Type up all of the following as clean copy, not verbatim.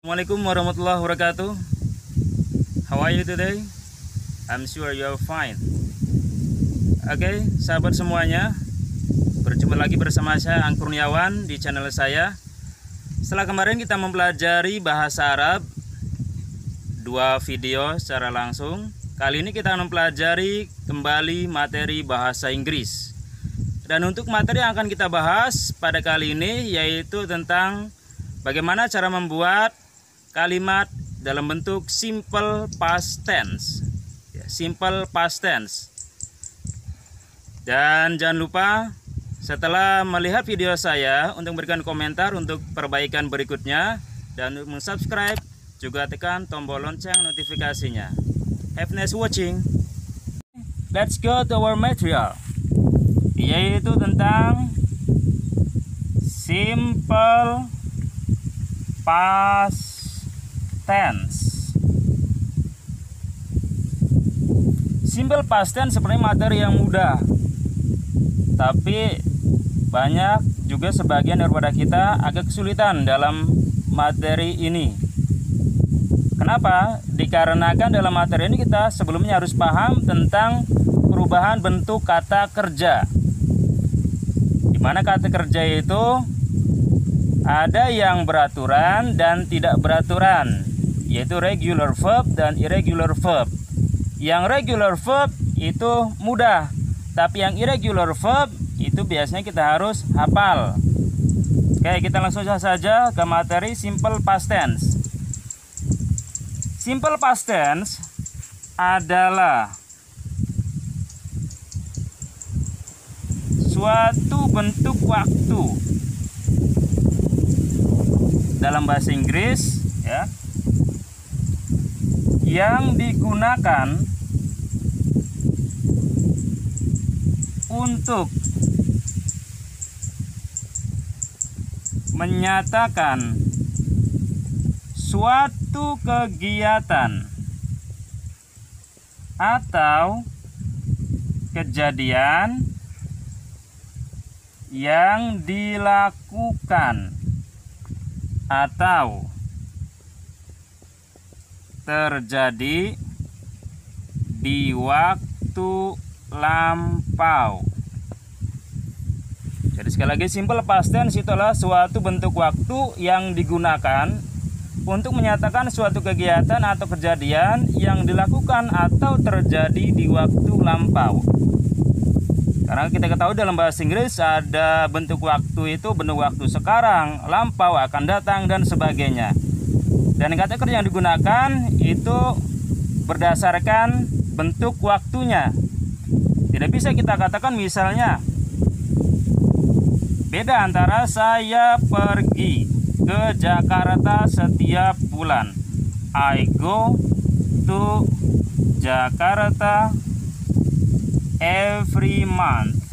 Assalamualaikum warahmatullahi wabarakatuh. How are you today? I'm sure you're fine. Oke, sahabat semuanya, berjumpa lagi bersama saya Ang Kurniawan di channel saya. Setelah kemarin kita mempelajari bahasa Arab 2 video secara langsung, kali ini kita akan mempelajari kembali materi bahasa Inggris. Dan untuk materi yang akan kita bahas pada kali ini yaitu tentang bagaimana cara membuat kalimat dalam bentuk simple past tense. Simple past tense. Dan jangan lupa setelah melihat video saya untuk memberikan komentar untuk perbaikan berikutnya, dan untuk subscribe juga tekan tombol lonceng notifikasinya. Have nice watching. Let's go to our material, yaitu tentang simple past tense. Simple past tense sebenarnya materi yang mudah, tapi banyak juga sebagian daripada kita agak kesulitan dalam materi ini. Kenapa? Dikarenakan dalam materi ini kita sebelumnya harus paham tentang perubahan bentuk kata kerja. Dimana kata kerja itu ada yang beraturan dan tidak beraturan, yaitu regular verb dan irregular verb. Yang regular verb itu mudah, tapi yang irregular verb itu biasanya kita harus hafal. Oke, kita langsung saja ke materi simple past tense. Simple past tense adalah suatu bentuk waktu dalam bahasa Inggris, ya, yang digunakan untuk menyatakan suatu kegiatan atau kejadian yang dilakukan atau terjadi di waktu lampau. Jadi sekali lagi, simple past tense itu adalah suatu bentuk waktu yang digunakan untuk menyatakan suatu kegiatan atau kejadian yang dilakukan atau terjadi di waktu lampau. Karena kita ketahui dalam bahasa Inggris ada bentuk waktu itu bentuk waktu sekarang, lampau, akan datang, dan sebagainya. Dan kata kerja yang digunakan itu berdasarkan bentuk waktunya. Tidak bisa kita katakan misalnya beda antara saya pergi ke Jakarta setiap bulan. I go to Jakarta every month.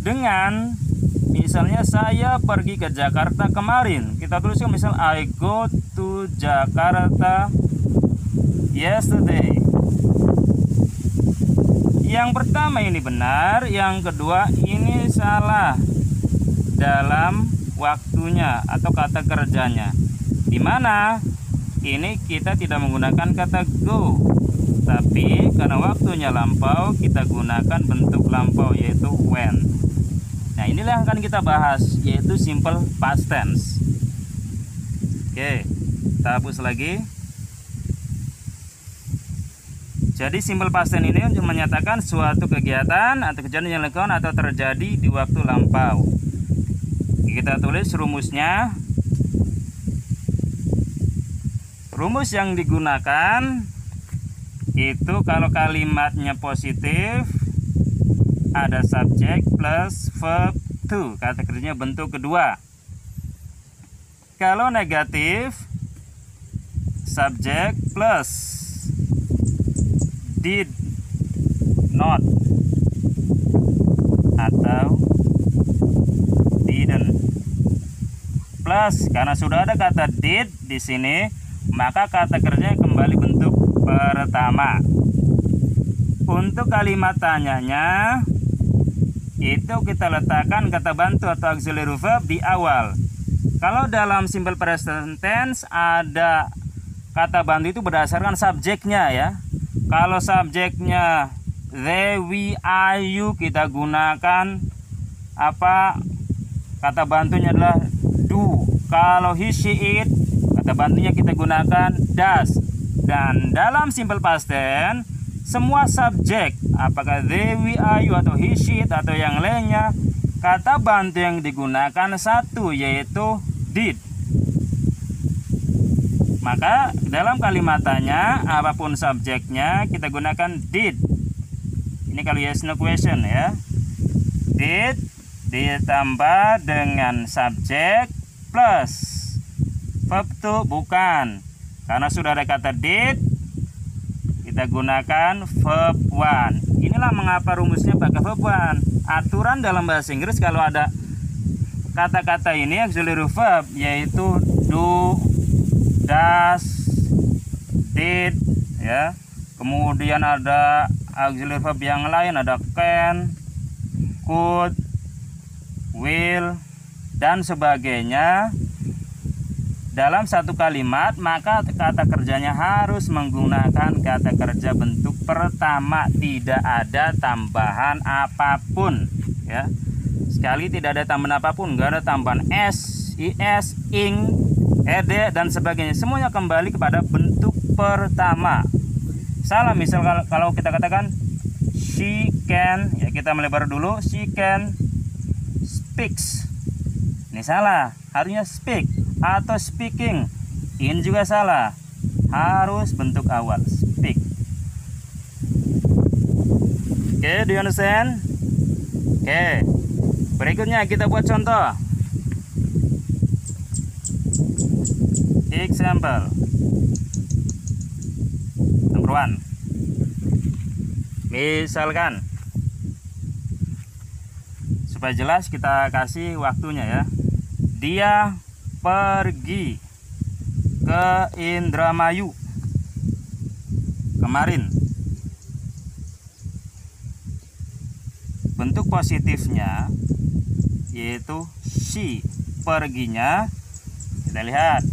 Dengan misalnya saya pergi ke Jakarta kemarin, kita tuliskan misal I go to Jakarta yesterday. Yang pertama ini benar, yang kedua ini salah dalam waktunya atau kata kerjanya. Dimana ini kita tidak menggunakan kata go, tapi karena waktunya lampau kita gunakan bentuk lampau yaitu when. Nah, inilah yang akan kita bahas, yaitu simple past tense. Oke, kita hapus lagi. Jadi simple past tense ini untuk menyatakan suatu kegiatan atau kejadian yang dilakukan atau terjadi di waktu lampau. Kita tulis rumusnya. Rumus yang digunakan itu kalau kalimatnya positif ada subjek plus verb to, kata kerjanya bentuk kedua. Kalau negatif, subjek plus did not atau didn't. Plus karena sudah ada kata did di sini, maka kata kerjanya kembali bentuk pertama. Untuk kalimat tanyanya itu kita letakkan kata bantu atau auxiliary verb di awal. Kalau dalam simple present tense ada kata bantu itu berdasarkan subjeknya ya. Kalau subjeknya they, we, are, you, kita gunakan apa? Kata bantunya adalah do. Kalau he, she, it, kata bantunya kita gunakan does. Dan dalam simple past tense semua subjek, apakah they, we, are, you, atau he, she, it, atau yang lainnya, kata bantu yang digunakan satu, yaitu did. Maka dalam kalimat tanya, apapun subjeknya, kita gunakan did. Ini kalau yes no question ya. Did ditambah dengan subjek plus verb to, bukan. Karena sudah ada kata did, kita gunakan verb one. Inilah mengapa rumusnya pakai verb one. Aturan dalam bahasa Inggris kalau ada kata-kata ini auxiliary verb, yaitu do, does, did ya. Kemudian ada auxiliary verb yang lain, ada can, could, will, dan sebagainya. Dalam satu kalimat, maka kata kerjanya harus menggunakan kata kerja bentuk pertama, tidak ada tambahan apapun ya. Sekali tidak ada tambahan apapun, nggak ada tambahan s, is, ing, ed, dan sebagainya. Semuanya kembali kepada bentuk pertama. Salah misal kalau kita katakan she can, ya kita melebar dulu, she can speaks. Ini salah, harusnya speak atau speaking. Ini juga salah, harus bentuk awal, speak. Oke, do you understand? Oke, berikutnya kita buat contoh. Example number 1. Misalkan, supaya jelas kita kasih waktunya ya. Dia pergi ke Indramayu kemarin. Bentuk positifnya yaitu she, perginya. Kita lihat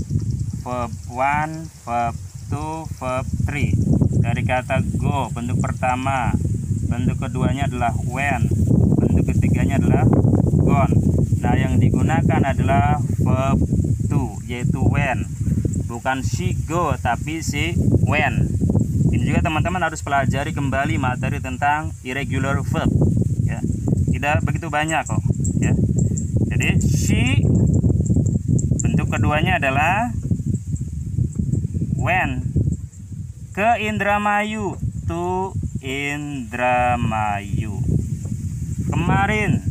verb 1, verb 2, verb 3. Dari kata go, bentuk pertama. Bentuk keduanya adalah when. Bentuk ketiganya adalah gone. Nah, yang digunakan adalah verb to, yaitu when. Bukan she go, tapi she when. Ini juga teman-teman harus pelajari kembali materi tentang irregular verb ya. Tidak begitu banyak kok ya. Jadi she, bentuk keduanya adalah when. Ke Indramayu, to Indramayu. Kemarin,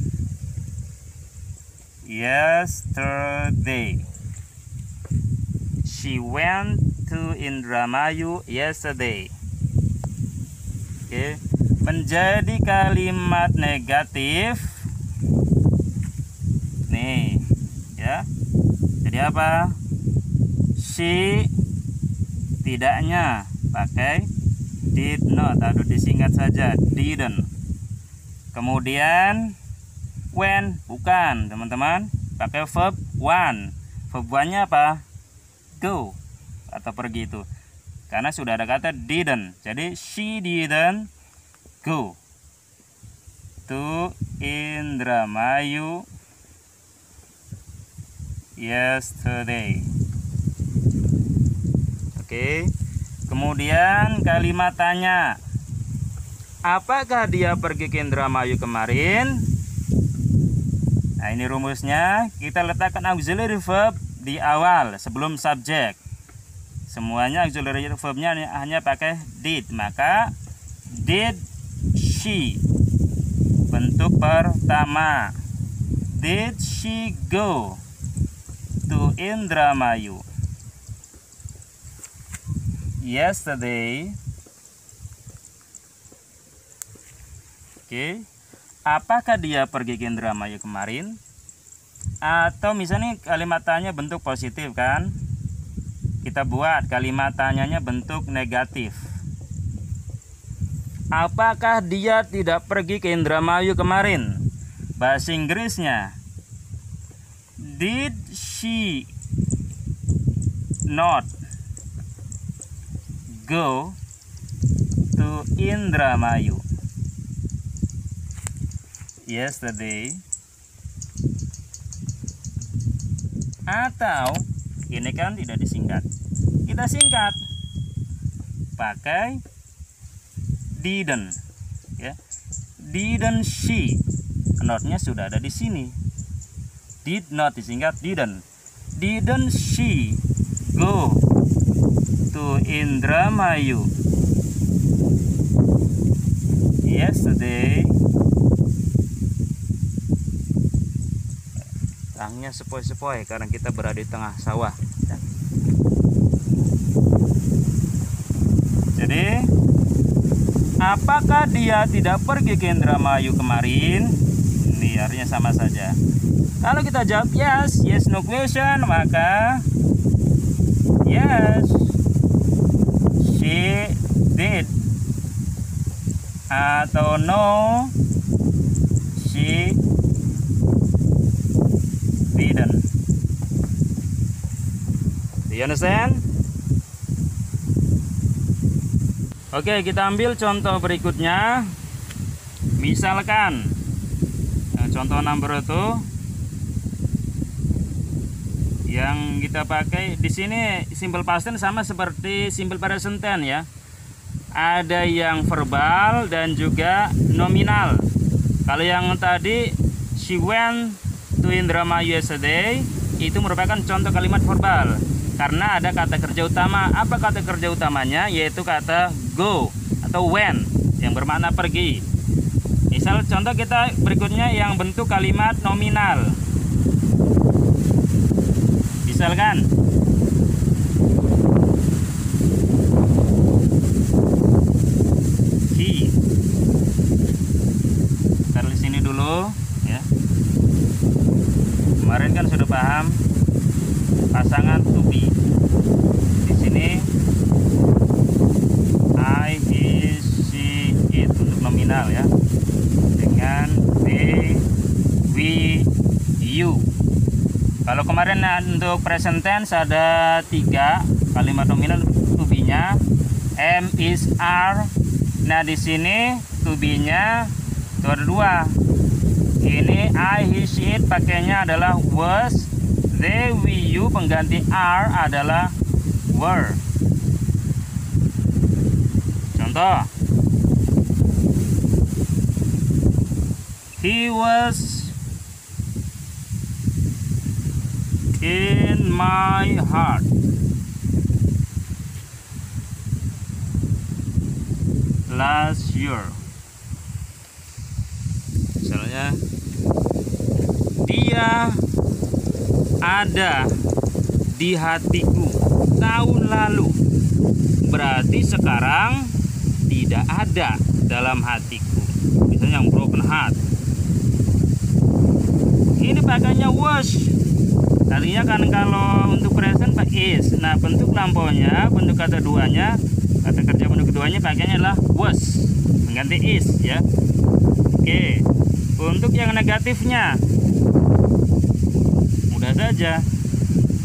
yesterday. She went to Indramayu yesterday. Oke, menjadi kalimat negatif. Nih, ya. Jadi apa? She, tidaknya pakai did not atau disingkat saja didn't. Kemudian when, bukan teman-teman, pakai verb one. Verb one-nya apa? Go atau pergi itu. Karena sudah ada kata didn't. Jadi she didn't go to Indramayu yesterday. Oke. Kemudian kalimat tanya, apakah dia pergi ke Indramayu kemarin? Nah, ini rumusnya. Kita letakkan auxiliary verb di awal sebelum subjek. Semuanya auxiliary verbnya hanya pakai did. Maka did she, bentuk pertama. Did she go to Indramayu yesterday? Oke. Apakah dia pergi ke Indramayu kemarin? Atau misalnya kalimat tanya bentuk positif kan? Kita buat kalimat tanyanya bentuk negatif. Apakah dia tidak pergi ke Indramayu kemarin? Bahasa Inggrisnya Did she not go to Indramayu yesterday? Atau ini kan tidak disingkat, kita singkat pakai didn't, ya. Didn't she, notnya sudah ada di sini. Did not disingkat didn't. Didn't she go to Indramayu yesterday? Terangnya sepoi-sepoi karena kita berada di tengah sawah. Jadi, apakah dia tidak pergi ke Indramayu kemarin? Ini artinya sama saja. Kalau kita jawab yes, yes no question, maka yes, she did. Atau no, she didn't. Do you understand? Oke, kita ambil contoh berikutnya. Misalkan contoh number itu yang kita pakai di sini simple past tense sama seperti simple present tense, ya. Ada yang verbal dan juga nominal. Kalau yang tadi she went to Indramayu yesterday, itu merupakan contoh kalimat verbal karena ada kata kerja utama. Apa kata kerja utamanya? Yaitu kata go atau went yang bermakna pergi. Misal contoh kita berikutnya yang bentuk kalimat nominal. Misalkan he. Taruh di sini dulu, ya. Kemarin kan sudah paham pasangan to be. Di sini I, he, she, it untuk nominal, ya. Dengan they, we, you. Kalau kemarin untuk present tense ada 3 kalimat nominal to be-nya, am, is, are. Nah, di sini to be-nya itu ada 2. Ini I, he, she, it pakainya adalah was. They, we, you pengganti are adalah were. Contoh, he was in my heart last year. Misalnya, dia ada di hatiku tahun lalu. Berarti sekarang tidak ada dalam hatiku. Misalnya yang broken heart. Ini pakainya was. Tadinya kan kalau untuk present pak is. Nah, bentuk lampaunya, bentuk kata duanya, kata kerja bentuk keduanya pakainya adalah was mengganti is, ya. Oke. Untuk yang negatifnya mudah saja.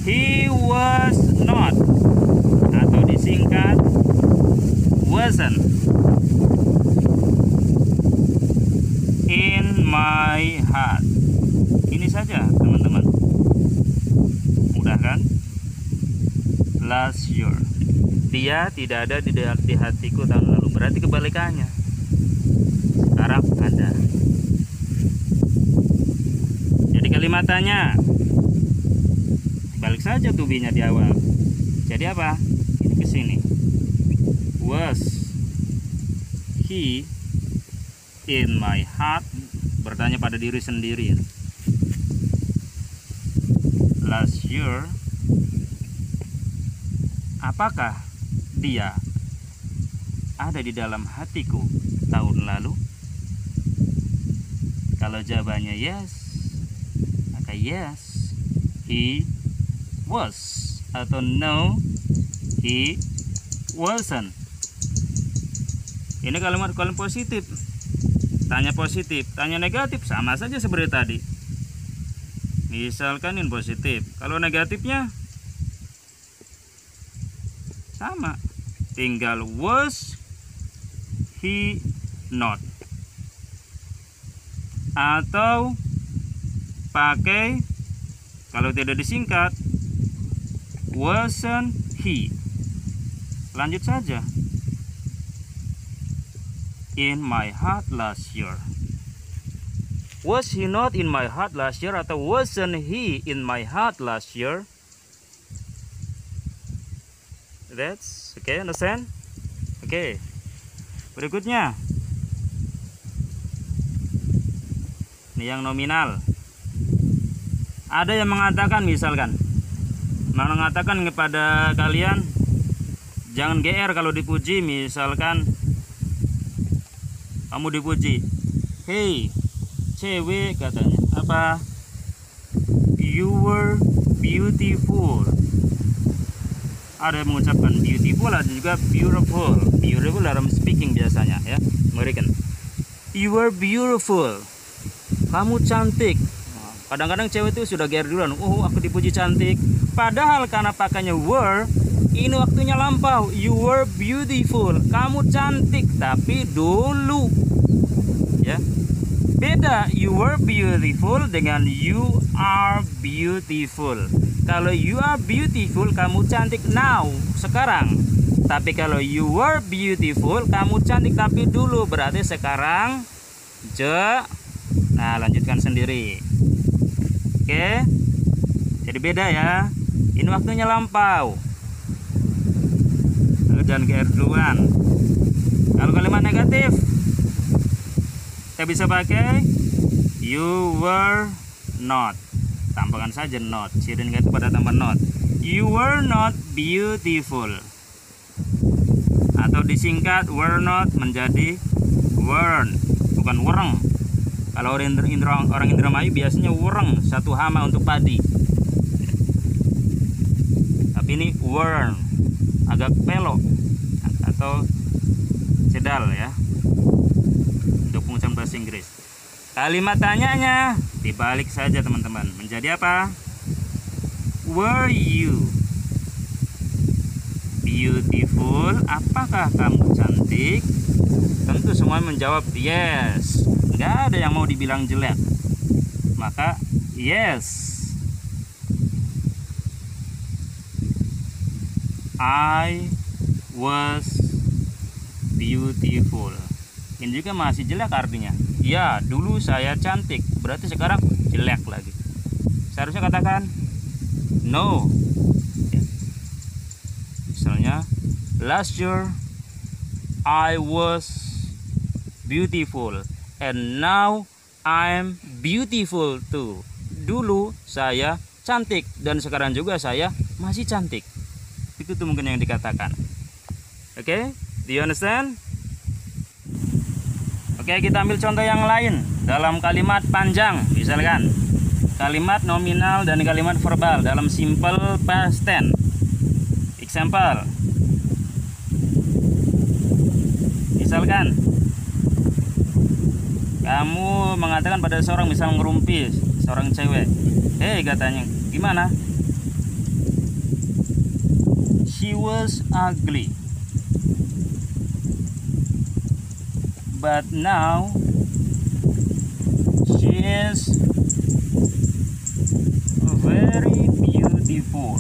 He was not atau disingkat wasn't in my heart. Ini saja, teman-teman. Mudah kan? Last year. Dia tidak ada di hatiku tahun lalu. Berarti kebalikannya. Sekarang ada. Jadi kalimatannya balik saja to be-nya di awal. Jadi apa? Ini ke sini. Was he in my heart? Bertanya pada diri sendiri. Last year, apakah dia ada di dalam hatiku tahun lalu? Kalau jawabannya yes, maka yes, he was. Atau no, he wasn't. Ini kalimat positif. Tanya positif, tanya negatif, sama saja seperti tadi. Misalkan in positif. Kalau negatifnya sama, tinggal was he not, atau pakai, kalau tidak disingkat, wasn't he. Lanjut saja. In my heart last year. Was he not in my heart last year, atau wasn't he in my heart last year? That's okay, understand? Okay. Berikutnya. Ini yang nominal. Ada yang mengatakan, misalkan mengatakan kepada kalian jangan GR kalau dipuji. Misalkan kamu dipuji, hey cewek, katanya apa, you were beautiful. Ada yang mengucapkan beautiful, ada juga beautiful. Beautiful dalam speaking biasanya ya, American. You were beautiful, kamu cantik. Kadang-kadang cewek itu sudah GR duluan, oh aku dipuji cantik. Padahal karena pakainya were, ini waktunya lampau. You were beautiful, kamu cantik, tapi dulu ya. Beda you were beautiful dengan you are beautiful. Kalau you are beautiful, kamu cantik now, sekarang. Tapi kalau you were beautiful, kamu cantik tapi dulu, berarti sekarang Nah, lanjutkan sendiri. Oke. Jadi beda ya. Ini waktunya lampau. Jangan GR duluan. Kalau kalimat negatif, kita bisa pakai you were not. Tambahkan saja not. Ciri negatif pada tambah not. You were not beautiful. Atau disingkat were not menjadi weren't, bukan wereng. Kalau orang Indramayu biasanya wereng, satu hama untuk padi. Tapi ini weren't, agak pelok atau cedal ya, untuk pengucapan bahasa Inggris. Kalimat tanyanya dibalik saja teman-teman, menjadi apa? Were you beautiful? Apakah kamu cantik? Tentu semua menjawab yes. Nggak ada yang mau dibilang jelek. Maka yes, I was beautiful. Ini juga masih jelek artinya. Ya, dulu saya cantik, berarti sekarang jelek lagi. Seharusnya katakan no. Misalnya, last year I was beautiful and now I'm beautiful too. Dulu saya cantik dan sekarang juga saya masih cantik. Itu tuh mungkin yang dikatakan. Oke, do you understand? Oke, kita ambil contoh yang lain dalam kalimat panjang. Misalkan kalimat nominal dan kalimat verbal dalam simple past tense. Example. Misalkan kamu mengatakan pada seorang, misal ngerumpi seorang cewek, hey katanya, gimana? She was ugly, but now she is very beautiful.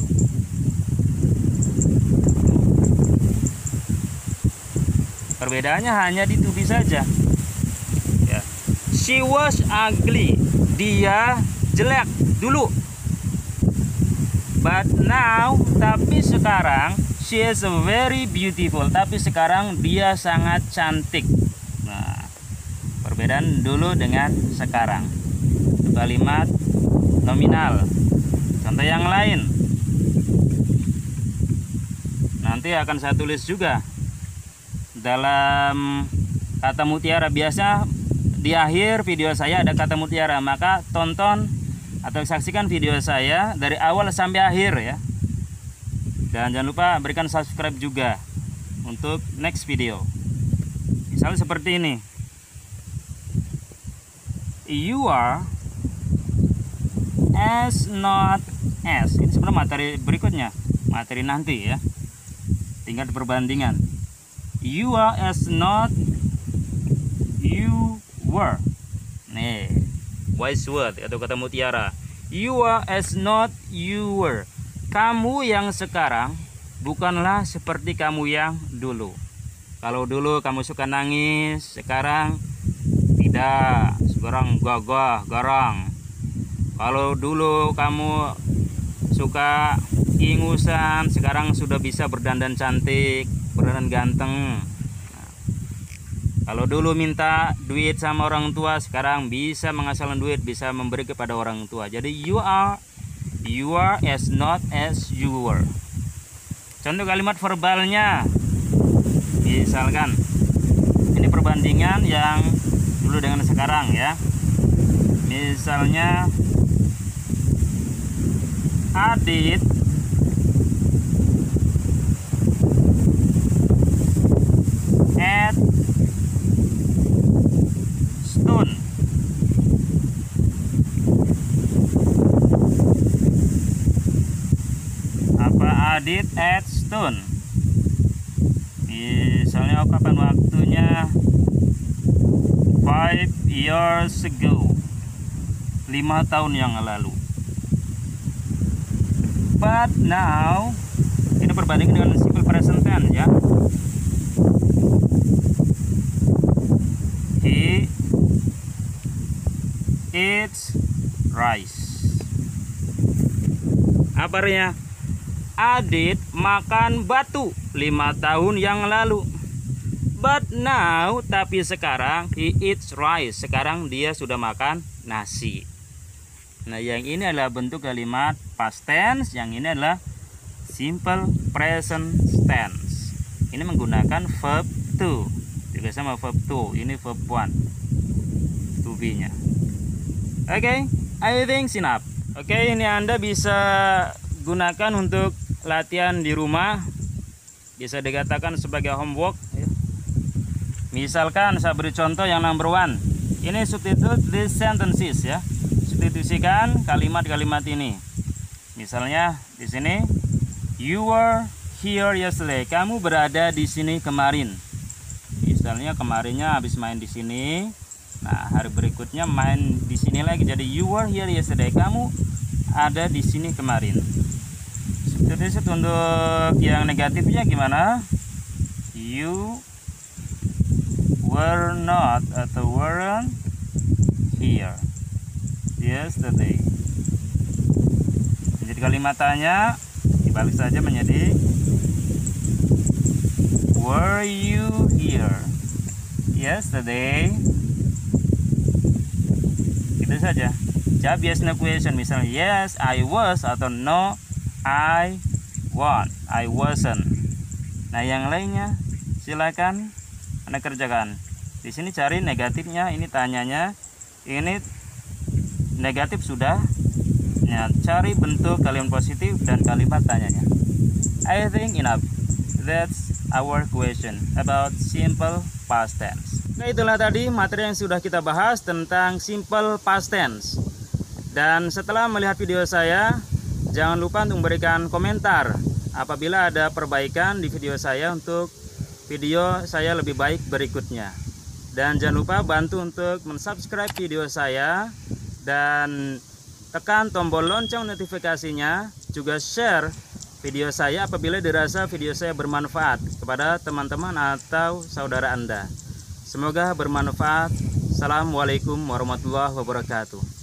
Perbedaannya hanya di to be saja. Ya. She was ugly, dia jelek dulu. But now, tapi sekarang, she is very beautiful. Tapi sekarang dia sangat cantik. Nah, perbedaan dulu dengan sekarang. Itu kalimat nominal. Contoh yang lain. Nanti akan saya tulis juga dalam kata mutiara. Biasa di akhir video saya ada kata mutiara, maka tonton atau saksikan video saya dari awal sampai akhir ya. Dan jangan lupa berikan subscribe juga untuk next video. Misalnya seperti ini. You are as not as. Ini sebenarnya materi berikutnya, materi nanti ya, tinggal perbandingan. You are as not you were. Nih, wise word atau kata mutiara. You are as not you were. Kamu yang sekarang bukanlah seperti kamu yang dulu. Kalau dulu kamu suka nangis, sekarang tidak. Sekarang gagah, garang. Kalau dulu kamu suka ingusan, sekarang sudah bisa berdandan cantik, berdandan ganteng. Kalau dulu minta duit sama orang tua, sekarang bisa menghasilkan duit, bisa memberi kepada orang tua. Jadi you are as not as you were. Contoh kalimat verbalnya, misalkan ini perbandingan yang dulu dengan sekarang ya. Misalnya Adit at stone. Apa Adit at stone? Misalnya kapan waktunya? 5 years ago. 5 tahun yang lalu. But now, ini perbandingan dengan simple present tense ya. He eats rice. Apa artinya? Adit makan batu 5 tahun yang lalu. But now, tapi sekarang he eats rice. Sekarang dia sudah makan nasi. Nah, yang ini adalah bentuk kalimat past tense, yang ini adalah simple present tense. Ini menggunakan verb to. Juga sama verb to. Ini verb 1. To be-nya. Oke, I think enough. Oke, ini Anda bisa gunakan untuk latihan di rumah. Bisa dikatakan sebagai homework ya. Misalkan saya beri contoh yang number 1. Ini substitute these sentences ya. Substitusikan kalimat-kalimat ini. Misalnya di sini, you were here yesterday. Kamu berada di sini kemarin. Misalnya kemarinnya habis main di sini. Nah, hari berikutnya main di sini lagi. Jadi you were here yesterday. Kamu ada di sini kemarin. Substitusi untuk yang negatifnya gimana? You were not atau weren't here yesterday. Jadi kalimat tanya dibalik saja menjadi were you here yesterday? Itu saja. Jawab yes no question. Misalnya yes I was atau no I wasn't. Nah, yang lainnya silakan Anda kerjakan. Di sini cari negatifnya, ini tanyanya. Ini negatif sudah. Nah, cari bentuk kalimat positif dan kalimat tanyanya. I think enough. That's our question about simple past tense. Nah, itulah tadi materi yang sudah kita bahas tentang simple past tense. Dan setelah melihat video saya, jangan lupa untuk memberikan komentar apabila ada perbaikan di video saya untuk video saya lebih baik berikutnya. Dan jangan lupa bantu untuk mensubscribe video saya dan tekan tombol lonceng notifikasinya, juga share video saya apabila dirasa video saya bermanfaat kepada teman-teman atau saudara Anda. Semoga bermanfaat. Assalamualaikum warahmatullahi wabarakatuh.